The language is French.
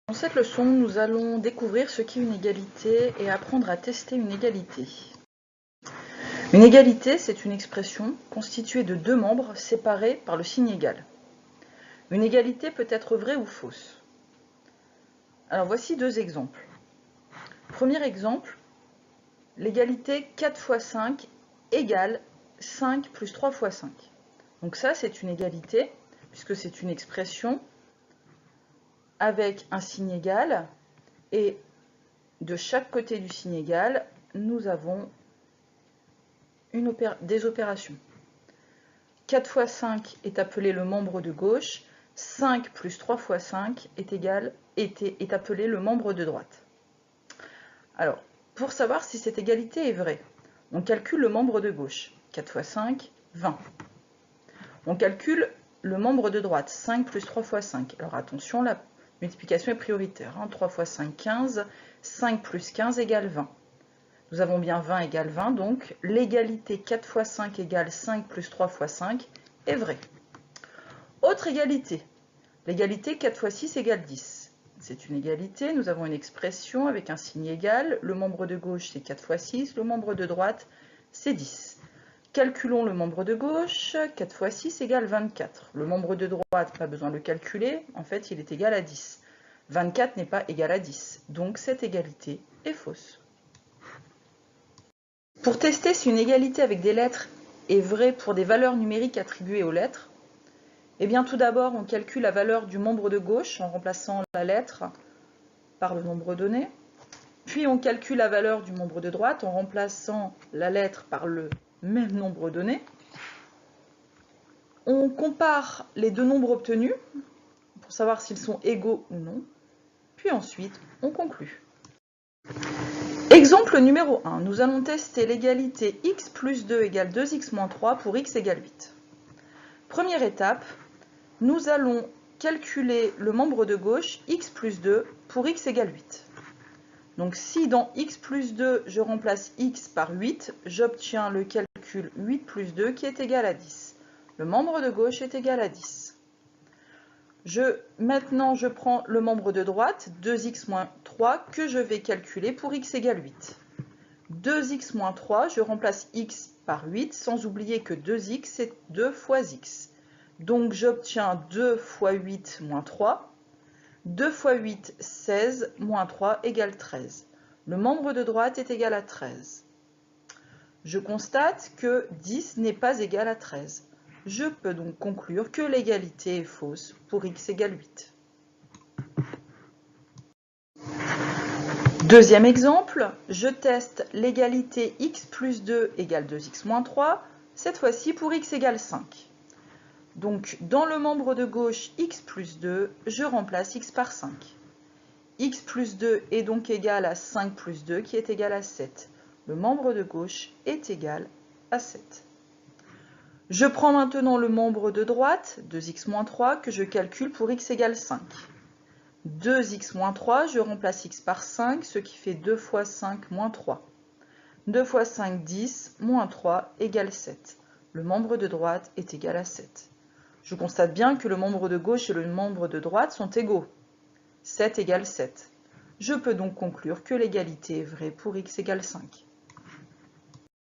Dans cette leçon, nous allons découvrir ce qu'est une égalité et apprendre à tester une égalité. Une égalité, c'est une expression constituée de deux membres séparés par le signe égal. Une égalité peut être vraie ou fausse. Alors voici deux exemples. Premier exemple, l'égalité 4 fois 5 égale 5 plus 3 fois 5. Donc ça, c'est une égalité, puisque c'est une expression avec un signe égal, et de chaque côté du signe égal, nous avons des opérations. 4 fois 5 est appelé le membre de gauche, 5 plus 3 fois 5 est appelé le membre de droite. Alors, pour savoir si cette égalité est vraie, on calcule le membre de gauche. 4 fois 5, 20. On calcule le membre de droite, 5 plus 3 fois 5. Alors attention, la multiplication est prioritaire. 3 fois 5, 15. 5 plus 15 égale 20. Nous avons bien 20 égale 20, donc l'égalité 4 fois 5 égale 5 plus 3 fois 5 est vraie. Autre égalité, l'égalité 4 fois 6 égale 10. C'est une égalité, nous avons une expression avec un signe égal. Le membre de gauche, c'est 4 fois 6, le membre de droite, c'est 10. Calculons le membre de gauche, 4 fois 6 égale 24. Le membre de droite, pas besoin de le calculer, en fait il est égal à 10. 24 n'est pas égal à 10, donc cette égalité est fausse. Pour tester si une égalité avec des lettres est vraie pour des valeurs numériques attribuées aux lettres, eh bien tout d'abord on calcule la valeur du membre de gauche en remplaçant la lettre par le nombre donné. Puis on calcule la valeur du membre de droite en remplaçant la lettre par le même nombre donné. On compare les deux nombres obtenus pour savoir s'ils sont égaux ou non. Puis ensuite, on conclut. Exemple numéro 1. Nous allons tester l'égalité x plus 2 égale 2x moins 3 pour x égale 8. Première étape, nous allons calculer le membre de gauche x plus 2 pour x égale 8. Donc si dans x plus 2, je remplace x par 8, j'obtiens le calcul 8 plus 2 qui est égal à 10. Le membre de gauche est égal à 10. Maintenant, je prends le membre de droite, 2x moins 3, que je vais calculer pour x égale 8. 2x moins 3, je remplace x par 8, sans oublier que 2x, c'est 2 fois x. Donc j'obtiens 2 fois 8 moins 3. 2 fois 8, 16, moins 3 égale 13. Le membre de droite est égal à 13. Je constate que 10 n'est pas égal à 13. Je peux donc conclure que l'égalité est fausse pour x égale 8. Deuxième exemple, je teste l'égalité x plus 2 égale 2x moins 3, cette fois-ci pour x égale 5. Donc, dans le membre de gauche x plus 2, je remplace x par 5. X plus 2 est donc égal à 5 plus 2 qui est égal à 7. Le membre de gauche est égal à 7. Je prends maintenant le membre de droite, 2x moins 3, que je calcule pour x égale 5. 2x moins 3, je remplace x par 5, ce qui fait 2 fois 5 moins 3. 2 fois 5, 10, moins 3 égale 7. Le membre de droite est égal à 7. Je constate bien que le membre de gauche et le membre de droite sont égaux. 7 égale 7. Je peux donc conclure que l'égalité est vraie pour x égale 5.